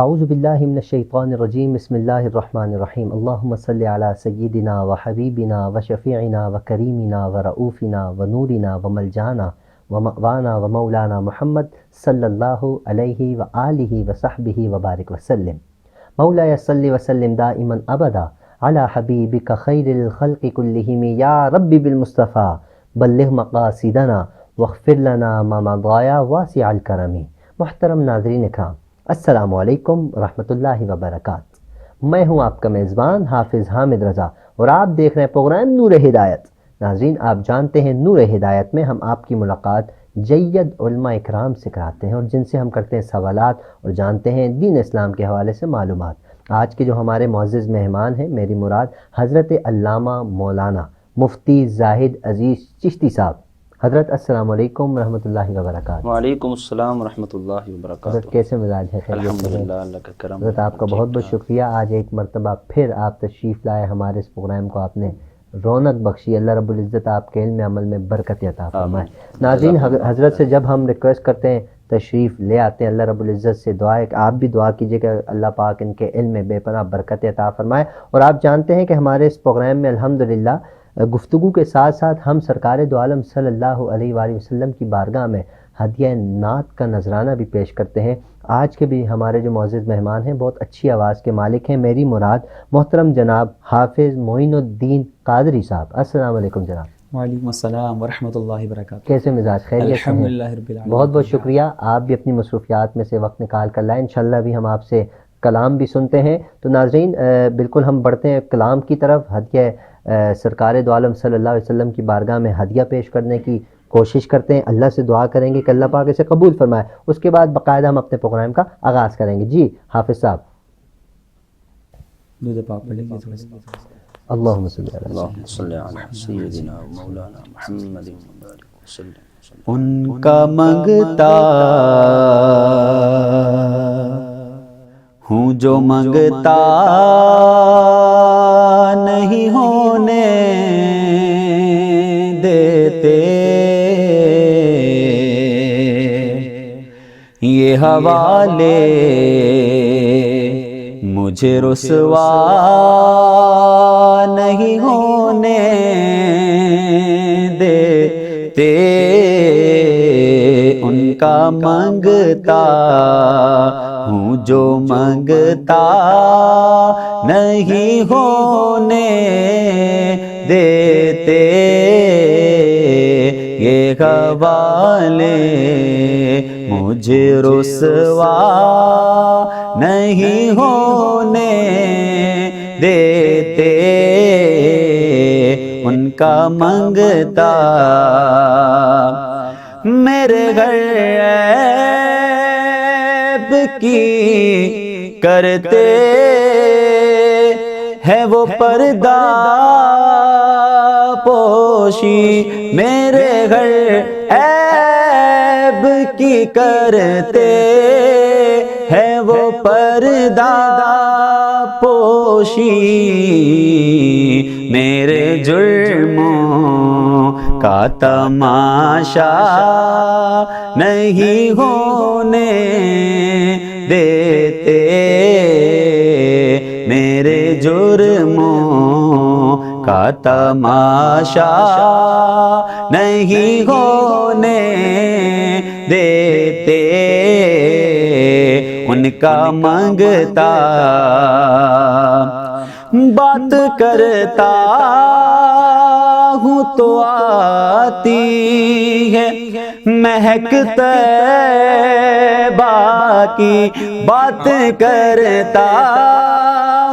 اعوذ باللہ من الشیطان الرجیم بسم اللہ الرحمن الرحیم اللہم صلی علی سیدنا و حبیبنا و شفیعنا و کریمنا و رؤوفنا و نورنا و ملجانا و مأوانا و مولانا محمد صلی اللہ علیہ و آلہ و صحبہ و بارک وسلم۔ مولایا صلی وسلم دائما ابدا علی حبیبک خیر الخلق کلہم یا رب بالمصطفیٰ بلغ مقاصدنا واغفر لنا ما مضایا واسع الکرم۔ محترم ناظرین اکرام، السلام علیکم ورحمۃ اللہ وبرکاتہ۔ میں ہوں آپ کا میزبان حافظ حامد رضا اور آپ دیکھ رہے ہیں پروگرام نور ہدایت۔ ناظرین، آپ جانتے ہیں نور ہدایت میں ہم آپ کی ملاقات جید علماء اکرام سے کراتے ہیں اور جن سے ہم کرتے ہیں سوالات اور جانتے ہیں دین اسلام کے حوالے سے معلومات۔ آج کے جو ہمارے معزز مہمان ہیں، میری مراد حضرت علامہ مولانا مفتی زاہد عزیز چشتی صاحب۔ حضرت السلام علیکم ورحمۃ اللہ وبرکاتہ۔ وعلیکم السلام ورحمۃ اللہ وبرکاتہ۔ حضرت کیسے مزاج ہے؟ الحمدللہ، اللہ کا کرم۔ حضرت آپ کا بہت بہت شکریہ، آج ایک مرتبہ پھر آپ تشریف لائے ہمارے اس پروگرام کو، آپ نے رونق بخشی۔ اللہ رب العزت آپ کے علم عمل میں برکت عطا فرمائے۔ ناظرین، حضرت سے جب ہم ریکویسٹ کرتے ہیں تشریف لے آتے ہیں، اللہ رب العزت سے دعا ہے کہ آپ بھی دعا کیجئے کہ اللہ پاک ان کے علم میں بے پناہ برکت عطا فرمائے۔ اور آپ جانتے ہیں کہ ہمارے اس پروگرام میں الحمدللہ گفتگو کے ساتھ ساتھ ہم سرکار دو عالم صلی اللہ علیہ وآلہ وسلم کی بارگاہ میں ہدیہ نعت کا نذرانہ بھی پیش کرتے ہیں۔ آج کے بھی ہمارے جو معزز مہمان ہیں بہت اچھی آواز کے مالک ہیں، میری مراد محترم جناب حافظ معین الدین قادری صاحب۔ السلام علیکم جناب۔ وعلیکم السلام ورحمۃ اللہ وبرکاتہ۔ کیسے مزاج؟ خیریت سے ہیں؟ الحمدللہ رب العالمین۔ بہت بہت شکریہ، آپ بھی اپنی مصروفیات میں سے وقت نکال کر لائیں، انشاءاللہ بھی ہم آپ سے کلام بھی سنتے ہیں۔ تو ناظرین، بالکل ہم بڑھتے ہیں کلام کی طرف۔ ہدیہ سرکار دو عالم صلی اللہ علیہ وسلم کی بارگاہ میں ہدیہ پیش کرنے کی کوشش کرتے ہیں، اللہ سے دعا کریں گے کہ اللہ پاک اسے قبول فرمائے۔ اس کے بعد باقاعدہ ہم اپنے پروگرام کا آغاز کریں گے۔ جی حافظ صاحب، دودھ پاک پڑھ لیجیے تھوڑا سا۔ اللہم صلی علی اللہم صلی علی سیدنا مولانا محمد وبارک وسلم۔ ان کا منگتا ہوں جو منگتا نہیں ہونے دیتے، یہ حوالے مجھے رسوا نہیں ہونے دیتے، ان کا منگتا ہوں جو منگتا نہیں ہونے دیتے، یہ حوالے مجھے رسوا نہیں ہونے دیتے، ان کا منگتا میرے گھر عیب کی کرتے ہے وہ پردہ پوشی، میرے گھر عیب کی کرتے ہے وہ پردہ پوشی، میرے جرموں کا تماشا نہیں ہونے دیتے، میرے جرموں کا تماشا نہیں ہونے دیتے، ان کا منگتا بات کرتا ہوں تو آتی ہے مہک طیبہ کی، بات کرتا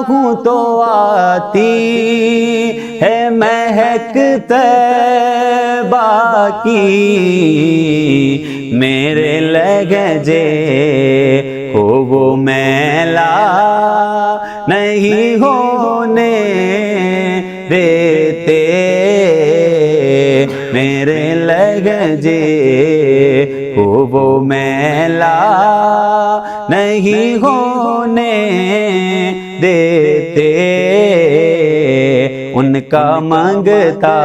ہوں تو آتی ہے مہک طیبہ کی، میرے لہجے کو وہ میلا نہیں ہونے دیتے، میرے لہجے کو وہ میلا نہیں ہونے دیتے، ان کا منگتا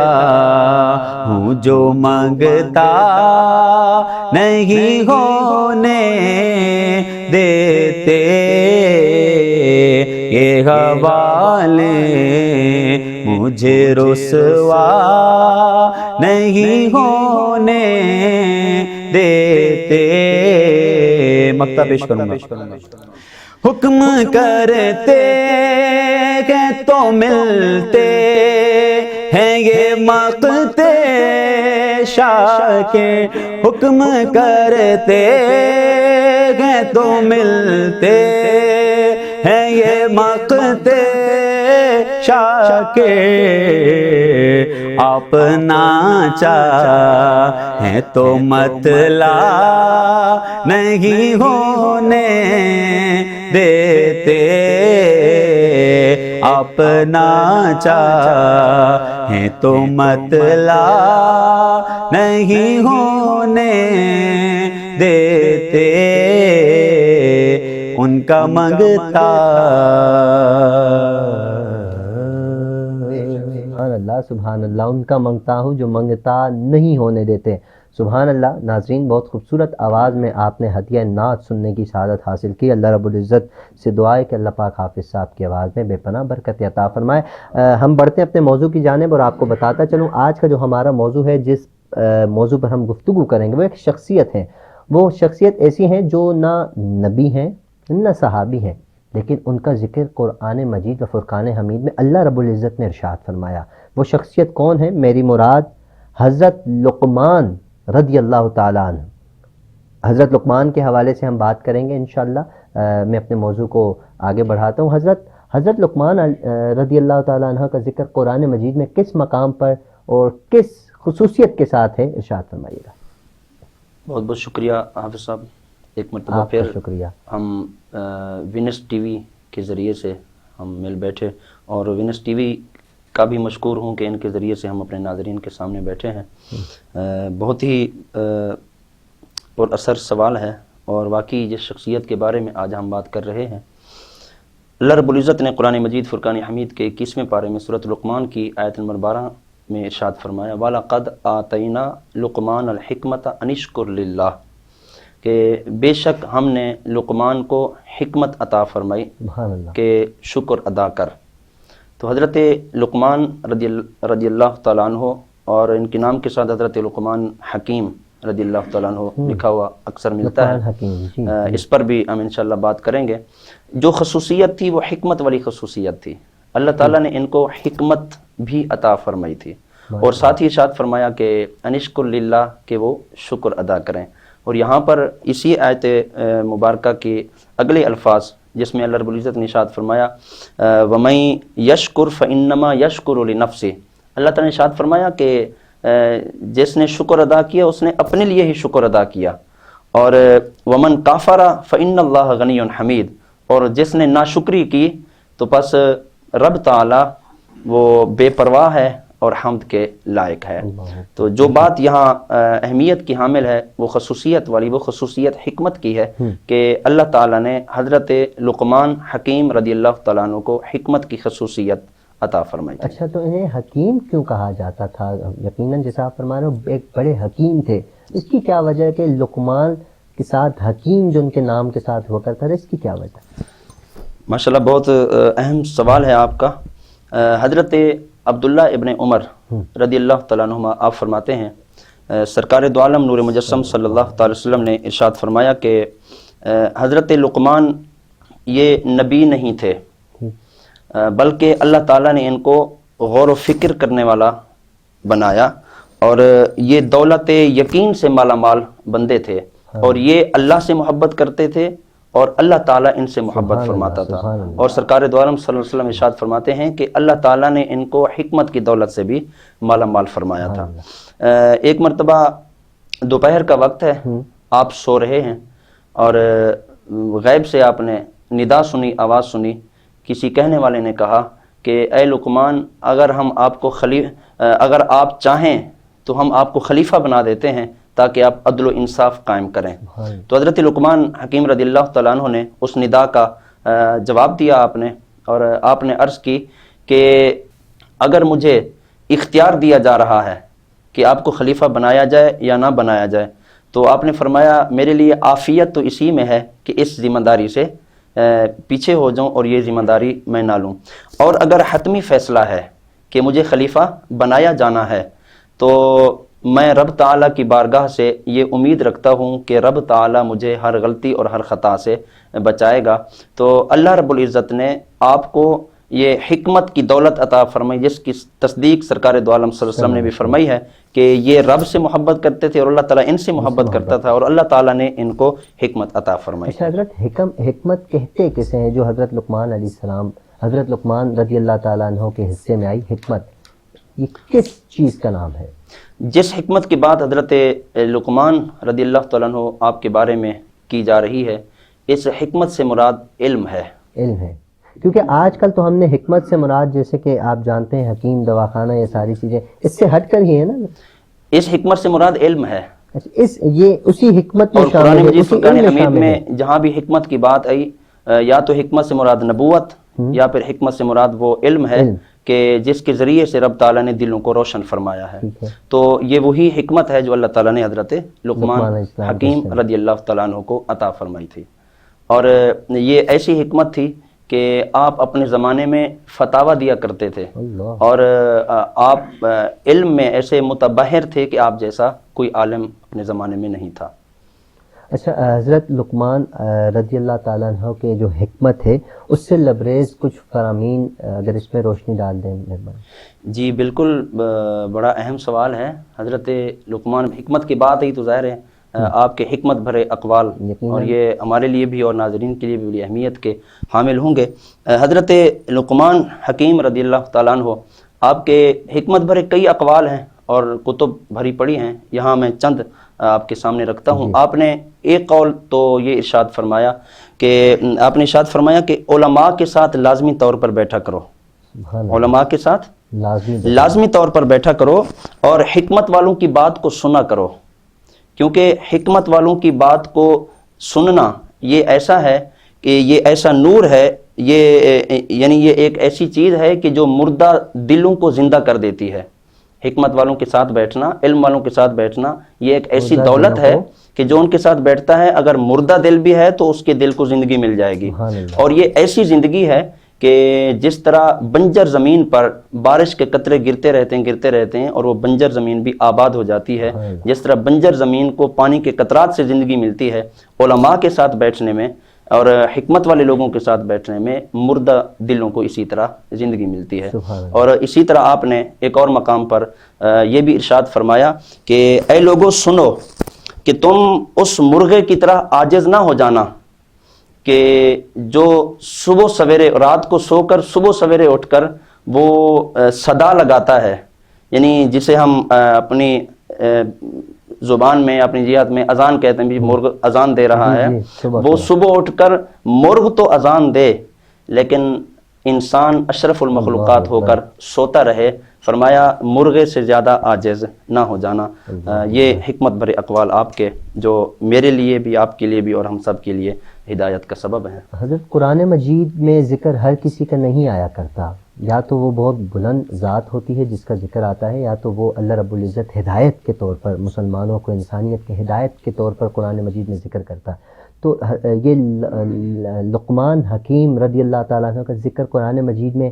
ہوں جو منگتا نہیں ہونے دیتے، دیتے یہ حوالے مجھے رسوا نہیں ہونے دیتے. مقطع پیش کروں گا. حکم کرتے ہیں تو ملتے ہیں یہ مقتے شاہ کے. حکم کرتے ہیں تو ملتے ہیں یہ مقتے شاہ کے. اپنا چاہیں تو مطلع نہیں ہونے دیتے. اپنا چاہیں تو مطلع نہیں ہونے دیتے. ان کا منگتا سبحان اللہ سبحان اللہ، ان کا منگتا ہوں جو منگتا نہیں ہونے دیتے. سبحان اللہ. ناظرین، بہت خوبصورت آواز میں آپ نے ہدیہ نعت سننے کی سعادت حاصل کی. اللہ رب العزت سے دعا ہے کہ اللہ پاک حافظ صاحب کی آواز میں بے پناہ برکت عطا فرمائے. ہم بڑھتے ہیں اپنے موضوع کی جانب اور آپ کو بتاتا چلوں آج کا جو ہمارا موضوع ہے، جس موضوع پر ہم گفتگو کریں گے، وہ ایک شخصیت ہے. وہ شخصیت ایسی ہیں جو نہ نبی ہیں نہ صحابی ہیں، لیکن ان کا ذکر قرآن مجید و فرقان حمید میں اللہ رب العزت نے ارشاد فرمایا. وہ شخصیت کون ہے؟ میری مراد حضرت لقمان رضی اللہ تعالیٰ عنہ. حضرت لقمان کے حوالے سے ہم بات کریں گے انشاءاللہ. میں اپنے موضوع کو آگے بڑھاتا ہوں. حضرت لقمان رضی اللہ تعالیٰ عنہ کا ذکر قرآن مجید میں کس مقام پر اور کس خصوصیت کے ساتھ ہے، ارشاد فرمائیے گا. بہت بہت شکریہ حافظ صاحب. ایک مرتبہ پھر شکریہ. ہم وینس ٹی وی کے ذریعے سے ہم مل بیٹھے، اور وینس ٹی وی کا بھی مشکور ہوں کہ ان کے ذریعے سے ہم اپنے ناظرین کے سامنے بیٹھے ہیں. بہت ہی پر اثر سوال ہے، اور واقعی جس شخصیت کے بارے میں آج ہم بات کر رہے ہیں، اللہ رب العزت نے قرآن مجید فرقان حمید کے 21ویں پارے میں سورۃ لقمان کی آیت نمبر 12 میں ارشاد فرمایا وَلَقَدْ آتَيْنَا لُقْمَانَ الْحِكْمَةَ أَنِ اشْكُرْ لِلَّهِ، کہ بے شک ہم نے لقمان کو حکمت عطا فرمائی کہ شکر ادا کر. تو حضرت لقمان رضی اللہ تعالیٰ عنہ، اور ان کے نام کے ساتھ حضرت لقمان حکیم رضی اللہ تعالیٰ عنہ لکھا ہوا اکثر ملتا ہے. اس پر بھی ہم انشاءاللہ بات کریں گے. جو خصوصیت تھی وہ حکمت والی خصوصیت تھی. اللہ تعالیٰ نے ان کو حکمت بھی عطا فرمائی تھی، اور ساتھ ہی ارشاد فرمایا کہ انشکر للہ، کہ وہ شکر ادا کریں. اور یہاں پر اسی آیت مبارکہ کے اگلے الفاظ جس میں اللہ رب العزت نے ارشاد فرمایا وَمَن يَشْكُرْ فَإِنَّمَا يَشْكُرُ لِنَفْسِهِ، اللہ تعالیٰ نے ارشاد فرمایا کہ جس نے شکر ادا کیا اس نے اپنے لیے ہی شکر ادا کیا. اور وَمَن كَفَرَ فَإِنَّ اللَّهَ غَنِيٌّ حَمِيدٌ، اور جس نے ناشکری کی تو پس رب تعالی وہ بے پرواہ ہے اور حمد کے لائق ہے. تو جو بات یہاں اہمیت کی حامل ہے وہ خصوصیت والی، وہ خصوصیت حکمت کی ہے کہ اللہ تعالیٰ نے حضرت لقمان حکیم رضی اللہ تعالیٰ عنہ کو حکمت کی خصوصیت عطا فرمائی. اچھا، تو انہیں حکیم کیوں کہا جاتا تھا؟ یقیناً جیسا آپ فرما رہے ہو ایک بڑے حکیم تھے. اس کی کیا وجہ ہے کہ لقمان کے ساتھ حکیم جو ان کے نام کے ساتھ ہوا کرتا ہے، اس کی کیا وجہ؟ ماشاءاللہ بہت اہم سوال ہے آپ کا. حضرت عبداللہ ابن عمر رضی اللہ تعالیٰ عنہ آپ فرماتے ہیں سرکار دو عالم نور مجسم صلی اللہ تعالی وسلم نے ارشاد فرمایا کہ حضرت لقمان یہ نبی نہیں تھے، بلکہ اللہ تعالیٰ نے ان کو غور و فکر کرنے والا بنایا، اور یہ دولت یقین سے مالا مال بندے تھے، اور یہ اللہ سے محبت کرتے تھے اور اللہ تعالیٰ ان سے محبت فرماتا تھا. اور سرکار دو عالم صلی اللہ علیہ وسلم ارشاد فرماتے ہیں کہ اللہ تعالیٰ نے ان کو حکمت کی دولت سے بھی مالا مال فرمایا تھا. ایک مرتبہ دوپہر کا وقت ہے، آپ سو رہے ہیں، اور غیب سے آپ نے ندا سنی، آواز سنی. کسی کہنے والے نے کہا کہ اے لقمان، اگر آپ چاہیں تو ہم آپ کو خلیفہ بنا دیتے ہیں تاکہ آپ عدل و انصاف قائم کریں. تو حضرت لقمان حکیم رضی اللہ تعالیٰ عنہ نے اس ندا کا جواب دیا آپ نے، اور آپ نے عرض کی کہ اگر مجھے اختیار دیا جا رہا ہے کہ آپ کو خلیفہ بنایا جائے یا نہ بنایا جائے، تو آپ نے فرمایا میرے لیے عافیت تو اسی میں ہے کہ اس ذمہ داری سے پیچھے ہو جاؤں اور یہ ذمہ داری میں نہ لوں. اور اگر حتمی فیصلہ ہے کہ مجھے خلیفہ بنایا جانا ہے تو میں رب تعالیٰ کی بارگاہ سے یہ امید رکھتا ہوں کہ رب تعالیٰ مجھے ہر غلطی اور ہر خطا سے بچائے گا. تو اللہ رب العزت نے آپ کو یہ حکمت کی دولت عطا فرمائی، جس کی تصدیق سرکار دو عالم صلی اللہ علیہ وسلم نے بھی فرمائی ہے کہ یہ رب سے محبت کرتے تھے اور اللہ تعالیٰ ان سے محبت کرتا تھا، اور اللہ تعالیٰ نے ان کو حکمت عطا فرمائی. اچھا حضرت، حکمت کہتے کسے ہیں جو حضرت لقمان علیہ السلام، حضرت لقمان رضی اللہ تعالیٰ عنہ کے حصے میں آئی حکمت، یہ کس چیز کا نام ہے؟ جس حکمت کی بات حضرت لقمان رضی اللہ تعالیٰ عنہ آپ کے بارے میں کی جا رہی ہے، اس حکمت سے مراد علم ہے. علم ہے، کیونکہ آج کل تو ہم نے حکمت سے مراد جیسے کہ آپ جانتے ہیں حکیم دواخانہ، یہ ساری چیزیں اس سے ہٹ کر ہی ہے نا. اس حکمت سے مراد علم ہے. یہ اسی حکمت میں اور قرآن شامل ہے، مجید اسی فرقان علم حمید شامل میں ہے. جہاں بھی حکمت کی بات آئی یا تو حکمت سے مراد نبوت یا پھر حکمت سے مراد وہ علم ہے کہ جس کے ذریعے سے رب تعالیٰ نے دلوں کو روشن فرمایا ہے. تو یہ وہی حکمت ہے جو اللہ تعالیٰ نے حضرت لقمان حکیم رضی اللہ تعالیٰ عنہ کو عطا فرمائی تھی. اور یہ ایسی حکمت تھی کہ آپ اپنے زمانے میں فتاویٰ دیا کرتے تھے اور آپ علم میں ایسے متبحر تھے کہ آپ جیسا کوئی عالم اپنے زمانے میں نہیں تھا. اچھا حضرت لقمان رضی اللہ تعالیٰ عنہ کے جو حکمت ہے اس سے لبریز کچھ فرامین اگر اس میں روشنی ڈال دیں مہربانی. جی بالکل، بڑا اہم سوال ہے. حضرت لقمان حکمت کی بات ہے تو ظاہر ہے آپ کے حکمت بھرے اقوال اور یہ ہمارے لیے بھی اور ناظرین کے لیے بھی بڑی اہمیت کے حامل ہوں گے. حضرت لقمان حکیم رضی اللہ تعالیٰ عنہ آپ کے حکمت بھرے کئی اقوال ہیں اور کتب بھری پڑی ہیں. یہاں میں چند آپ کے سامنے رکھتا ہوں. آپ نے ایک قول تو یہ ارشاد فرمایا کہ آپ نے ارشاد فرمایا کہ علماء کے ساتھ لازمی طور پر بیٹھا کرو، علماء کے ساتھ لازمی طور پر بیٹھا کرو اور حکمت والوں کی بات کو سنا کرو، کیونکہ حکمت والوں کی بات کو سننا یہ ایسا ہے کہ یہ ایسا نور ہے، یعنی یہ ایک ایسی چیز ہے کہ جو مردہ دلوں کو زندہ کر دیتی ہے. حکمت والوں کے ساتھ بیٹھنا، علم والوں کے ساتھ بیٹھنا، یہ ایک ایسی دولت ہے کہ جو ان کے ساتھ بیٹھتا ہے اگر مردہ دل بھی ہے تو اس کے دل کو زندگی مل جائے گی. اور یہ ایسی زندگی ہے کہ جس طرح بنجر زمین پر بارش کے قطرے گرتے رہتے ہیں اور وہ بنجر زمین بھی آباد ہو جاتی ہے، جس طرح بنجر زمین کو پانی کے قطرات سے زندگی ملتی ہے، علماء کے ساتھ بیٹھنے میں اور حکمت والے لوگوں کے ساتھ بیٹھنے میں مردہ دلوں کو اسی طرح زندگی ملتی ہے. اور اسی طرح آپ نے ایک اور مقام پر یہ بھی ارشاد فرمایا کہ اے لوگوں سنو کہ تم اس مرغے کی طرح عاجز نہ ہو جانا کہ جو صبح سویرے رات کو سو کر صبح سویرے اٹھ کر وہ صدا لگاتا ہے، یعنی جسے ہم اپنی زبان میں اپنی جہاد میں اذان کہتے ہیں، بھی مرغ اذان دے رہا ہے، وہ صبح اٹھ کر مرغ تو اذان دے لیکن انسان اشرف المخلوقات ہو کر سوتا رہے. فرمایا مرغے سے زیادہ عاجز نہ ہو جانا. یہ حکمت بھرے اقوال آپ کے جو میرے لیے بھی، آپ کے لیے بھی اور ہم سب کے لیے ہدایت کا سبب ہے. حضرت قرآن مجید میں ذکر ہر کسی کا نہیں آیا کرتا، یا تو وہ بہت بلند ذات ہوتی ہے جس کا ذکر آتا ہے، یا تو وہ اللہ رب العزت ہدایت کے طور پر مسلمانوں کو انسانیت کے ہدایت کے طور پر قرآن مجید میں ذکر کرتا ہے. تو یہ لقمان حکیم رضی اللہ تعالیٰ عنہ کا ذکر قرآن مجید میں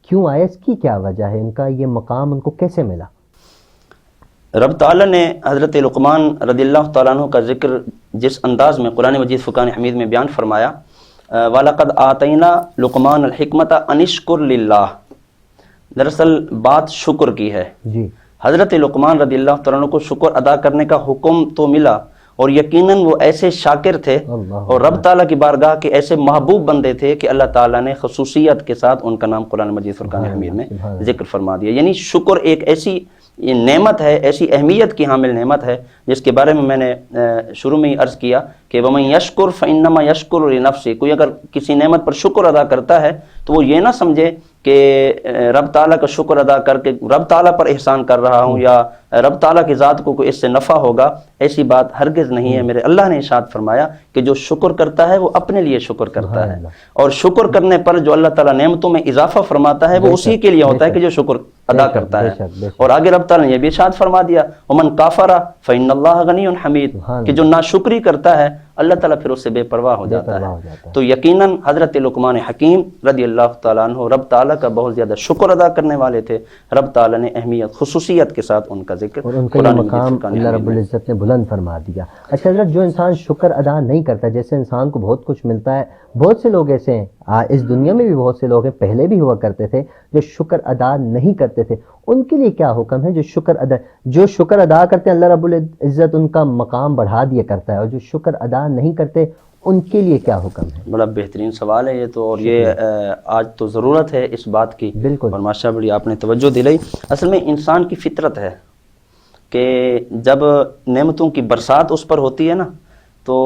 کیوں آیا؟ اس کی کیا وجہ ہے؟ ان کا یہ مقام ان کو کیسے ملا؟ رب تعالیٰ نے حضرت لقمان رضی اللہ تعالیٰ عنہ کا ذکر جس انداز میں قرآن مجید فرقان حمید میں بیان فرمایا، وَلَقَدْ آتَيْنَا لُقْمَانَ الْحِكْمَةَ أَنِ اشْكُرْ لِلَّهِ، دراصل بات شکر کی ہے. حضرت لقمان رضی اللہ تعالیٰ عنہ کو شکر ادا کرنے کا حکم تو ملا، اور یقیناً وہ ایسے شاکر تھے اور رب تعالیٰ کی بارگاہ کے ایسے محبوب بندے تھے کہ اللہ تعالیٰ نے خصوصیت کے ساتھ ان کا نام قرآن مجید فرقان حمید میں ذکر فرما دیا. یعنی شکر ایک ایسی نعمت ہے، ایسی اہمیت کی حامل نعمت ہے جس کے بارے میں نے شروع میں ہی عرض کیا کہ وَمَن يَشْكُرْ فَإِنَّمَا يَشْكُرُ لِنَفْسِهِ. کوئی اگر کسی نعمت پر شکر ادا کرتا ہے تو وہ یہ نہ سمجھے کہ رب تعالیٰ کا شکر ادا کر کے رب تعالیٰ پر احسان کر رہا ہوں یا رب تعالیٰ کی ذات کو اس سے نفع ہوگا، ایسی بات ہرگز نہیں ہے۔ میرے اللہ نے ارشاد فرمایا کہ جو شکر کرتا ہے وہ اپنے لیے شکر کرتا ہے، اور شکر کرنے پر جو اللہ تعالیٰ نعمتوں میں اضافہ فرماتا ہے وہ اسی کے لیے ہوتا ہے کہ جو شکر ادا کرتا ہے۔ اور آگے رب تعالیٰ نے یہ بھی ارشاد فرما دیا وَمَنْ كَافَرَ فَإِنَّ اللَّهَ غَنِيٌّ حَمِيدٌ، کہ جو ناشکری کرتا ہے اللہ تعالیٰ پھر اس سے بے پرواہ ہو جاتا ہے۔ تو یقیناً حضرت لقمان حکیم رضی اللہ تعالیٰ عنہ رب تعالیٰ کا بہت زیادہ شکر ادا کرنے والے تھے۔ رب تعالیٰ نے اہمیت خصوصیت کے ساتھ ان کا ذکر اور ان کا یہ مقام اللہ رب العزت نے بلند فرما دیا۔ اچھا حضرت، جو انسان شکر ادا نہیں کرتا، جیسے انسان کو بہت کچھ ملتا ہے، بہت سے لوگ ایسے ہیں اس دنیا میں بھی بہت سے لوگ ہیں، پہلے بھی ہوا کرتے تھے جو شکر ادا نہیں کرتے تھے، ان کے لیے کیا حکم ہے؟ جو شکر ادا کرتے ہیں اللہ رب العزت ان کا مقام بڑھا دیا کرتا ہے، اور جو شکر ادا نہیں کرتے ان کے لیے کیا حکم ہے؟ بڑا بہترین سوال ہے یہ تو، اور یہ آج تو ضرورت ہے اس بات کی، بالکل، اور ماشاء اللہ بڑی آپ نے توجہ دلائی۔ اصل میں انسان کی فطرت ہے کہ جب نعمتوں کی برسات اس پر ہوتی ہے نا تو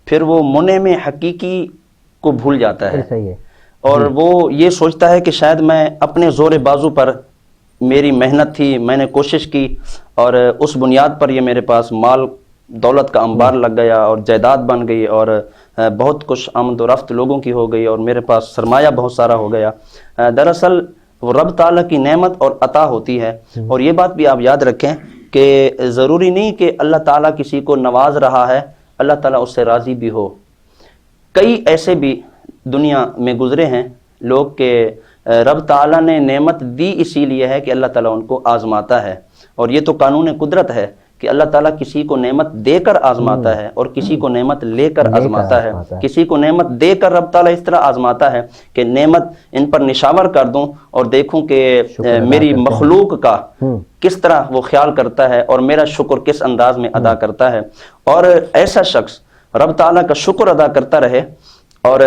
پھر وہ منع میں حقیقی کو بھول جاتا ہے، صحیح ہے، اور وہ یہ سوچتا ہے کہ شاید میں اپنے زور بازو پر، میری محنت تھی، میں نے کوشش کی، اور اس بنیاد پر یہ میرے پاس مال دولت کا انبار لگ گیا اور جائیداد بن گئی، اور بہت کچھ آمد و رفت لوگوں کی ہو گئی، اور میرے پاس سرمایہ بہت سارا ہو گیا۔ دراصل وہ رب تعالیٰ کی نعمت اور عطا ہوتی ہے، اور یہ بات بھی آپ یاد رکھیں کہ ضروری نہیں کہ اللہ تعالیٰ کسی کو نواز رہا ہے اللہ تعالیٰ اس سے راضی بھی ہو۔ کئی ایسے بھی دنیا میں گزرے ہیں لوگ کہ رب تعالیٰ نے نعمت دی اسی لیے ہے کہ اللہ تعالیٰ ان کو آزماتا ہے، اور یہ تو قانون قدرت ہے کہ اللہ تعالیٰ کسی کو نعمت دے کر آزماتا ہے اور کسی کو نعمت لے کر آزماتا ہے۔ کسی کو نعمت دے کر رب تعالیٰ اس طرح آزماتا ہے کہ نعمت ان پر نشاور کر دوں اور دیکھوں کہ میری مخلوق کا کس طرح وہ خیال کرتا ہے اور میرا شکر کس انداز میں ادا کرتا ہے۔ اور ایسا شخص رب تعالیٰ کا شکر ادا کرتا رہے، اور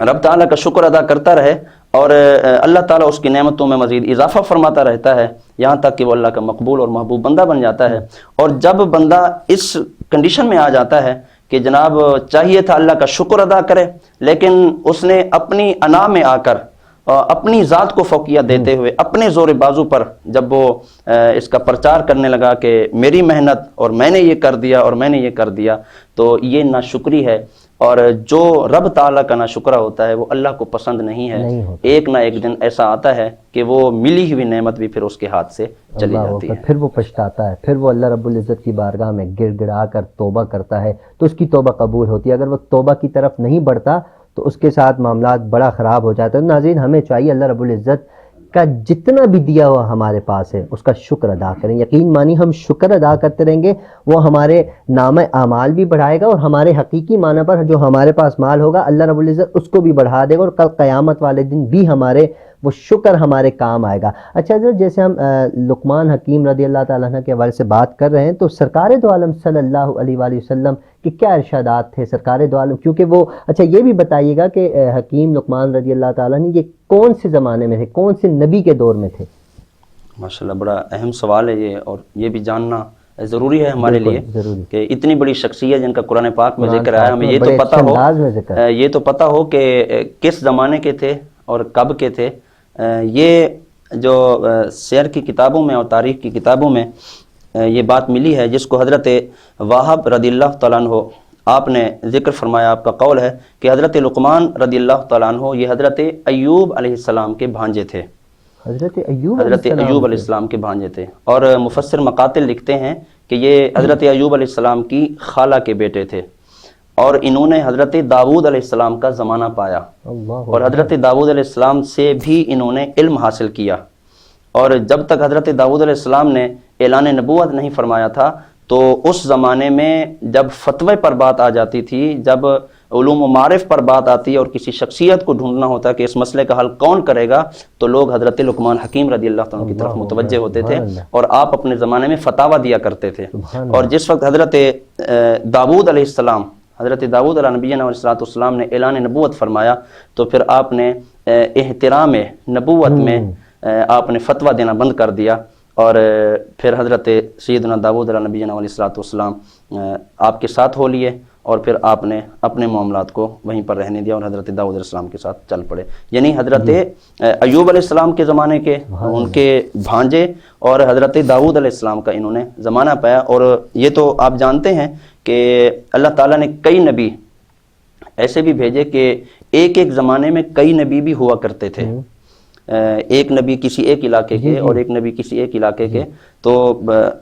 رب تعالیٰ کا شکر ادا کرتا رہے، اور اللہ تعالیٰ اس کی نعمتوں میں مزید اضافہ فرماتا رہتا ہے، یہاں تک کہ وہ اللہ کا مقبول اور محبوب بندہ بن جاتا ہے۔ اور جب بندہ اس کنڈیشن میں آ جاتا ہے کہ جناب چاہیے تھا اللہ کا شکر ادا کرے، لیکن اس نے اپنی انا میں آ کر اپنی ذات کو فوقیت دیتے ہوئے اپنے زور بازو پر جب وہ اس کا پرچار کرنے لگا کہ میری محنت اور میں نے یہ کر دیا اور میں نے یہ کر دیا، تو یہ ناشکری ہے، اور جو رب تعالیٰ کا ناشکرہ ہوتا ہے وہ اللہ کو پسند نہیں ہے۔ ایک نہ ایک دن ایسا آتا ہے کہ وہ ملی ہوئی نعمت بھی پھر اس کے ہاتھ سے چلی جاتی ہے، پھر وہ پچھتاتا ہے، پھر وہ اللہ رب العزت کی بارگاہ میں گڑ گڑا کر توبہ کرتا ہے تو اس کی توبہ قبول ہوتی ہے۔ اگر وہ توبہ کی طرف نہیں بڑھتا تو اس کے ساتھ معاملات بڑا خراب ہو جاتا ہے۔ ناظرین، ہمیں چاہیے اللہ رب العزت کا جتنا بھی دیا ہوا ہمارے پاس ہے اس کا شکر ادا کریں۔ یقین مانی ہم شکر ادا کرتے رہیں گے، وہ ہمارے نام اعمال بھی بڑھائے گا، اور ہمارے حقیقی معنی پر جو ہمارے پاس مال ہوگا اللہ رب العزت اس کو بھی بڑھا دے گا، اور کل قیامت والے دن بھی ہمارے وہ شکر ہمارے کام آئے گا۔ اچھا حضرت، جیسے ہم لقمان حکیم رضی اللہ تعالیٰ عنہ کے حوالے سے بات کر رہے ہیں تو سرکار دو عالم صلی اللہ علیہ وآلہ وسلم کے کیا ارشادات تھے سرکار دو عالم؟ کیونکہ وہ اچھا یہ بھی بتائیے گا کہ حکیم لقمان رضی اللہ تعالیٰ عنہ یہ کون سے زمانے میں تھے، کون سے نبی کے دور میں تھے؟ ماشاءاللہ بڑا اہم سوال ہے یہ، اور یہ بھی جاننا ضروری ہے ہمارے لیے کہ اتنی بڑی شخصیت جن کا قرآن پاک میں ذکر آیا، ہمیں یہ تو پتہ ہو کہ کس زمانے کے تھے اور کب کے تھے۔ یہ جو سیر کی کتابوں میں اور تاریخ کی کتابوں میں یہ بات ملی ہے، جس کو حضرت واہب رضی اللہ تعالیٰ عنہ آپ نے ذکر فرمایا، آپ کا قول ہے کہ حضرت لقمان رضی اللہ تعالیٰ عنہ یہ حضرت ایوب علیہ السلام کے بھانجے تھے، حضرت ایوب علیہ السلام کے بھانجے تھے۔ اور مفسر مقاتل لکھتے ہیں کہ یہ حضرت ایوب علیہ السلام کی خالہ کے بیٹے تھے، اور انہوں نے حضرت داؤد علیہ السلام کا زمانہ پایا، اور حضرت داؤد علیہ السلام سے بھی انہوں نے علم حاصل کیا۔ اور جب تک حضرت داؤد علیہ السلام نے اعلان نبوت نہیں فرمایا تھا تو اس زمانے میں جب فتوے پر بات آ جاتی تھی، جب علوم و معارف پر بات آتی ہے اور کسی شخصیت کو ڈھونڈنا ہوتا کہ اس مسئلے کا حل کون کرے گا، تو لوگ حضرت لقمان حکیم رضی اللہ تعالیٰ کی طرف متوجہ ہوتے تھے، اور آپ اپنے زمانے میں فتاویٰ دیا کرتے تھے۔ اور جس وقت حضرت داؤد علیہ السلام، حضرت داؤد علیہ نبینا علیہ السلام نے اعلان نبوت فرمایا تو پھر آپ نے احترام نبوت میں آپ نے فتویٰ دینا بند کر دیا، اور پھر حضرت سیدنا داؤد علیہ نبینا علیہ السلام آپ کے ساتھ ہو لیے، اور پھر آپ نے اپنے معاملات کو وہیں پر رہنے دیا اور حضرت داؤد علیہ السلام کے ساتھ چل پڑے. یعنی حضرت ایوب علیہ السلام کے زمانے کے ان کے بھانجے اور حضرت داؤد علیہ السلام کا انہوں نے زمانہ پایا. اور یہ تو آپ جانتے ہیں کہ اللہ تعالیٰ نے کئی نبی ایسے بھی بھیجے کہ ایک ایک زمانے میں کئی نبی بھی ہوا کرتے تھے. ایک نبی کسی ایک علاقے کے اور ایک نبی کسی ایک علاقے کے. تو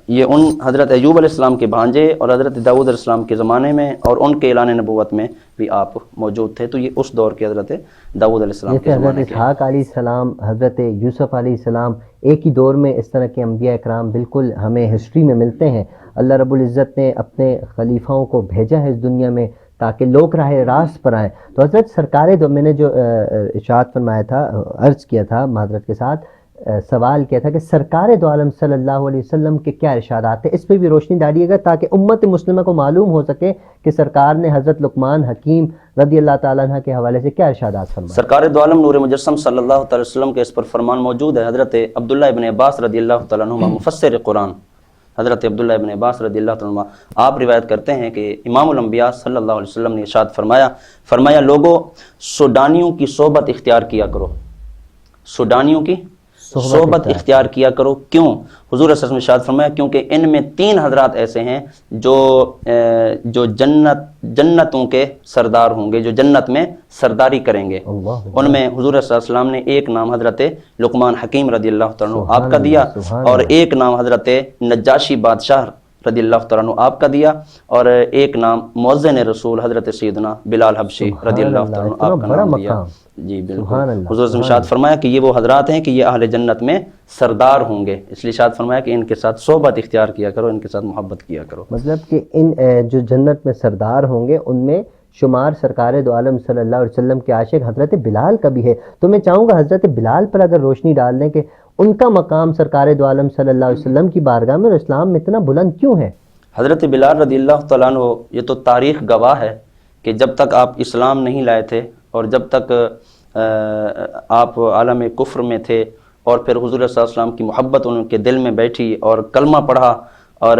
یہ ان حضرت ایوب علیہ السلام کے بھانجے اور حضرت داؤد علیہ السلام کے زمانے میں اور ان کے اعلان نبوت میں بھی آپ موجود تھے. تو یہ اس دور کے حضرت داؤد علیہ السلام کے زمانے حضرت اسحاق علیہ السلام، حضرت یوسف علیہ السلام، ایک ہی دور میں اس طرح کے انبیاء اکرام بالکل ہمیں ہسٹری میں ملتے ہیں. اللہ رب العزت نے اپنے خلیفاؤں کو بھیجا ہے اس دنیا میں تاکہ لوگ راہ راست پر آئیں. تو حضرت سرکار دو میں نے جو ارشاد فرمایا تھا، عرض کیا تھا، معذرت کے ساتھ سوال کیا تھا کہ سرکار دو عالم صلی اللہ علیہ وسلم کے کیا ارشادات ہیں، اس پہ بھی روشنی ڈالیے گا تاکہ امت مسلمہ کو معلوم ہو سکے کہ سرکار نے حضرت لقمان حکیم رضی اللہ تعالیٰ عنہ کے حوالے سے کیا ارشادات فرمائے. سرکار دو عالم نور مجسم صلی اللہ تعالی وسلم کے اس پر فرمان موجود ہے. حضرت عبداللہ ابن عباس رضی اللہ تعالیٰ عنہ مفسر قرآن، حضرت عبداللہ ابن عباس رضی اللہ تعالیٰ عنہ آپ روایت کرتے ہیں کہ امام الانبیاء صلی اللہ علیہ وسلم نے ارشاد فرمایا لوگوں سوڈانیوں کی صحبت اختیار کیا کرو. سوڈانیوں کی صحبت اختیار کیا کرو. کیوں؟ حضور صلی اللہ علیہ وسلم نے ارشاد فرمایا کیونکہ ان میں 3 حضرات ایسے ہیں جو جنتوں کے سردار ہوں گے، جو جنت میں سرداری کریں گے. ان میں حضور صلی اللہ علیہ وسلم نے ایک نام حضرت لقمان حکیم رضی اللہ تعالیٰ عنہ آپ کا دیا، اور ایک نام حضرت نجاشی بادشاہ رضی اللہ تعالیٰ عنہ آپ کا دیا، اور ایک نام مؤذن رسول حضرت سیدنا بلال حبشی رضی اللہ تعالیٰ عنہ آپ کا نام دیا. جی بالکل. حضور نے ارشاد فرمایا کہ یہ وہ حضرات ہیں کہ یہ اہل جنت میں سردار ہوں گے، اس لیے ارشاد فرمایا کہ ان کے ساتھ صحبت اختیار کیا کرو، ان کے ساتھ محبت کیا کرو. مطلب کہ ان جو جنت میں سردار ہوں گے ان میں شمار سرکار دو عالم صلی اللہ علیہ وسلم کے عاشق حضرت بلال کا بھی ہے. تو میں چاہوں گا حضرت بلال پر اگر روشنی ڈال دیں کہ ان کا مقام سرکار دو عالم صلی اللہ علیہ وسلم کی بارگاہ میں اور اسلام میں اتنا بلند کیوں ہے. حضرت بلال رضی اللہ تعالیٰ عنہ، یہ تو تاریخ گواہ ہے کہ جب تک آپ اسلام نہیں لائے تھے اور جب تک آپ عالم کفر میں تھے اور پھر حضور صلی اللہ علیہ وسلم کی محبت ان کے دل میں بیٹھی اور کلمہ پڑھا اور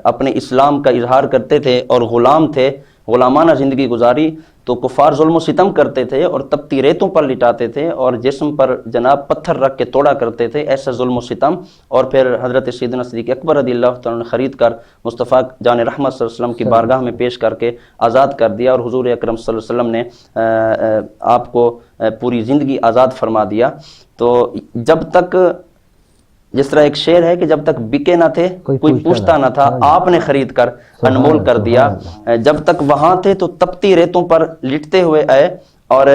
اپنے اسلام کا اظہار کرتے تھے اور غلام تھے، غلامانہ زندگی گزاری، تو کفار ظلم و ستم کرتے تھے اور تپتی ریتوں پر لٹاتے تھے اور جسم پر جناب پتھر رکھ کے توڑا کرتے تھے، ایسا ظلم و ستم. اور پھر حضرت سیدنا صدیق اکبر رضی اللہ تعالیٰ نے خرید کر مصطفیٰ جان رحمت صلی اللہ علیہ وسلم کی بارگاہ میں پیش کر کے آزاد کر دیا، اور حضور اکرم صلی اللہ علیہ وسلم نے آپ کو پوری زندگی آزاد فرما دیا. تو جب تک، جس طرح ایک شعر ہے کہ جب تک بکے نہ تھے کوئی پوچھتا نہ تھا، آپ نے خرید کر انمول کر دیا. جب تک وہاں تھے تو تپتی ریتوں پر لٹتے ہوئے آئے اور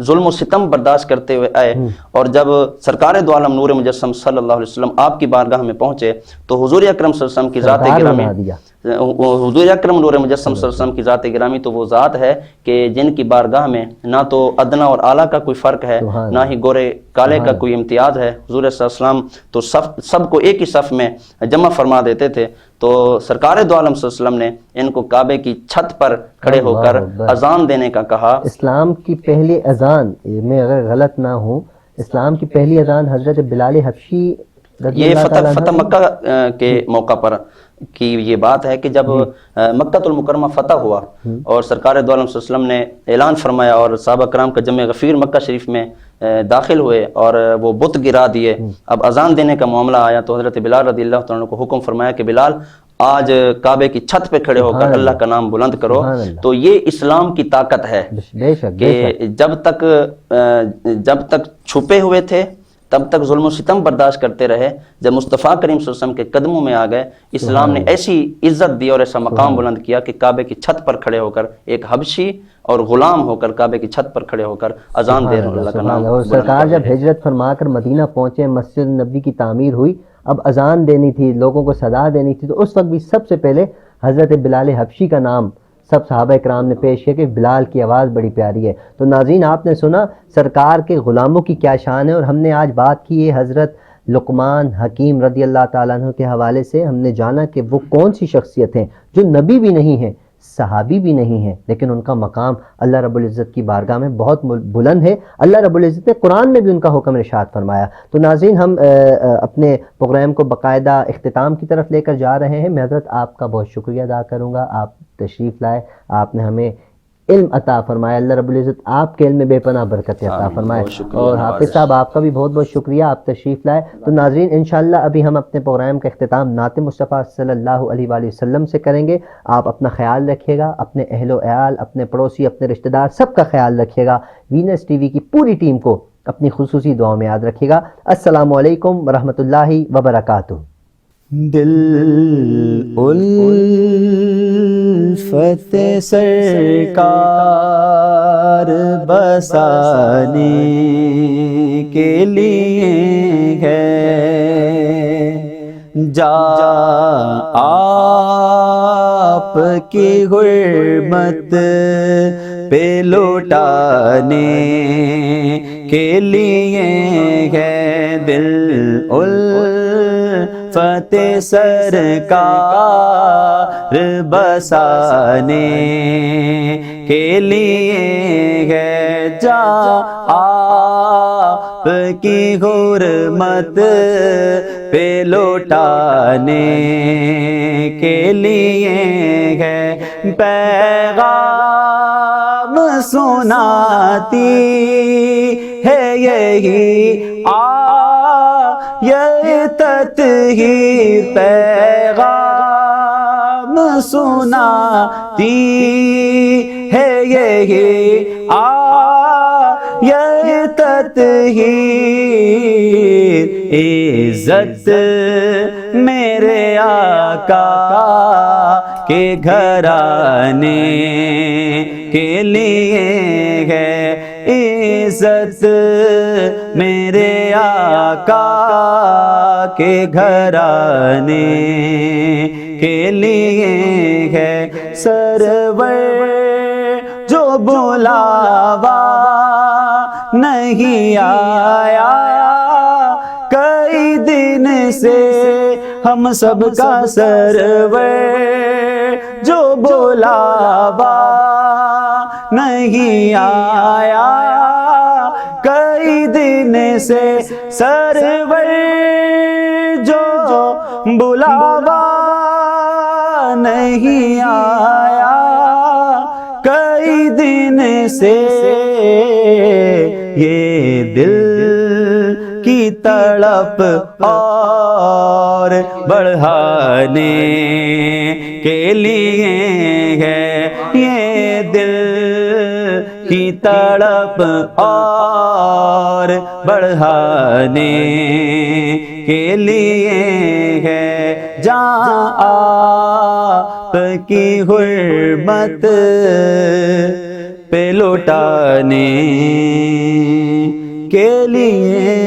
ظلم و ستم برداشت کرتے ہوئے آئے، اور جب سرکار دو عالم نور مجسم صلی اللہ علیہ وسلم آپ کی بارگاہ میں پہنچے تو حضور اکرم صلی اللہ علیہ وسلم کی ذات گرامی، حضور اکرم نور مجسم صلی اللہ علیہ وسلم کی ذات گرامی تو وہ ذات ہے کہ جن کی بارگاہ میں نہ تو ادنا اور اعلیٰ کا کوئی فرق ہے، نہ ہی گورے کالے کا کوئی امتیاز ہے. حضور صلی اللہ علیہ وسلم تو سب کو ایک ہی صف میں جمع فرما دیتے تھے. تو سرکار دو عالم صلی اللہ علیہ وسلم نے ان کو کعبے کی چھت پر کھڑے ہو کر اذان دینے کا کہا. اسلام کی پہلی اذان، میں اگر غلط نہ ہوں، اسلام کی پہلی اذان حضرت بلال حبشی یہ فتح مکہ کے موقع پر کی یہ بات ہے کہ جب مکہ المکرمہ فتح ہوا اور سرکار دو عالم صلی اللہ علیہ وسلم نے اعلان فرمایا اور صحابہ کرام کا جمع غفیر مکہ شریف میں داخل ہوئے اور وہ بت گرا دیے، اب اذان دینے کا معاملہ آیا تو حضرت بلال رضی اللہ تعالیٰ عنہ کو حکم فرمایا کہ بلال آج کعبے کی چھت پہ کھڑے ہو کر اللہ کا نام بلند کرو. تو یہ اسلام کی طاقت ہے کہ جب تک چھپے ہوئے تھے تب تک ظلم و ستم برداشت کرتے رہے، جب مصطفیٰ کریم صلی اللہ علیہ وسلم کے قدموں میں آ گئے اسلام نے ایسی عزت دی اور ایسا مقام بلند کیا کہ کعبے کی چھت پر کھڑے ہو کر ایک حبشی اور غلام ہو کر کعبے کی چھت پر کھڑے ہو کر اذان دے اللہ کا نام. اور سرکار جب ہجرت فرما کر مدینہ پہنچے، مسجد نبی کی تعمیر ہوئی، اب اذان دینی تھی، لوگوں کو صدا دینی تھی، تو اس وقت بھی سب سے پہلے حضرت بلال حبشی کا نام سب صحابہ اکرام نے پیش کیا کہ بلال کی آواز بڑی پیاری ہے. تو ناظرین آپ نے سنا سرکار کے غلاموں کی کیا شان ہے، اور ہم نے آج بات کی ہے حضرت لقمان حکیم رضی اللہ تعالیٰ عنہ کے حوالے سے. ہم نے جانا کہ وہ کون سی شخصیت ہیں جو نبی بھی نہیں ہیں، صحابی بھی نہیں ہیں، لیکن ان کا مقام اللہ رب العزت کی بارگاہ میں بہت بلند ہے۔ اللہ رب العزت نے قرآن میں بھی ان کا حکم ارشاد فرمایا۔ تو ناظرین، ہم اپنے پروگرام کو باقاعدہ اختتام کی طرف لے کر جا رہے ہیں۔ میں حضرت آپ کا بہت شکریہ ادا کروں گا، آپ تشریف لائے، آپ نے ہمیں علم عطا فرمایا، اللہ رب العزت آپ کے علم میں بے پناہ برکت عطا فرمائے۔ اور حافظ صاحب آپ کا بھی بہت بہت شکریہ، آپ تشریف لائے۔ تو ناظرین، انشاءاللہ ابھی ہم اپنے پروگرام کا اختتام نعت مصطفیٰ صلی اللہ علیہ وآلہ وسلم سے کریں گے۔ آپ اپنا خیال رکھیے گا، اپنے اہل و عیال، اپنے پڑوسی، اپنے رشتہ دار سب کا خیال رکھیے گا۔ وینس ٹی وی کی پوری ٹیم کو اپنی خصوصی دعاؤں میں یاد رکھیے گا۔ السلام علیکم ورحمۃ اللہ وبرکاتہ۔ دل الفت سرکار بسانے کے لیے ہے، جا آپ کی حرمت پہ لوٹانے کے لیے ہے، دل فتح سرکار بسانے کے لیے ہے، جا آپ کی حرمت پہ لوٹانے کے لیے ہے، پیغام سناتی ہے یہی یہ تطہیر، پیغام سناتی ہے یہی یہ تطہیر، عزت میرے آقا کے گھرانے کے لیے ہے، عزت میرے آقا کے گھرانے کے لیے ہے، سرور جو بلاوا نہیں آیا کئی دن سے، ہم سب کا سرور جو بلاوا نہیں آیا کئی دن سے، سرور جو بلاوا نہیں آیا کئی دن سے، یہ دل کی تڑپ اور بڑھانے کے لیے ہے، یہ دل کی تڑپ اور بڑھانے کے لیے ہے، جہاں آپ کی حرمت پہ لوٹانے کے لیے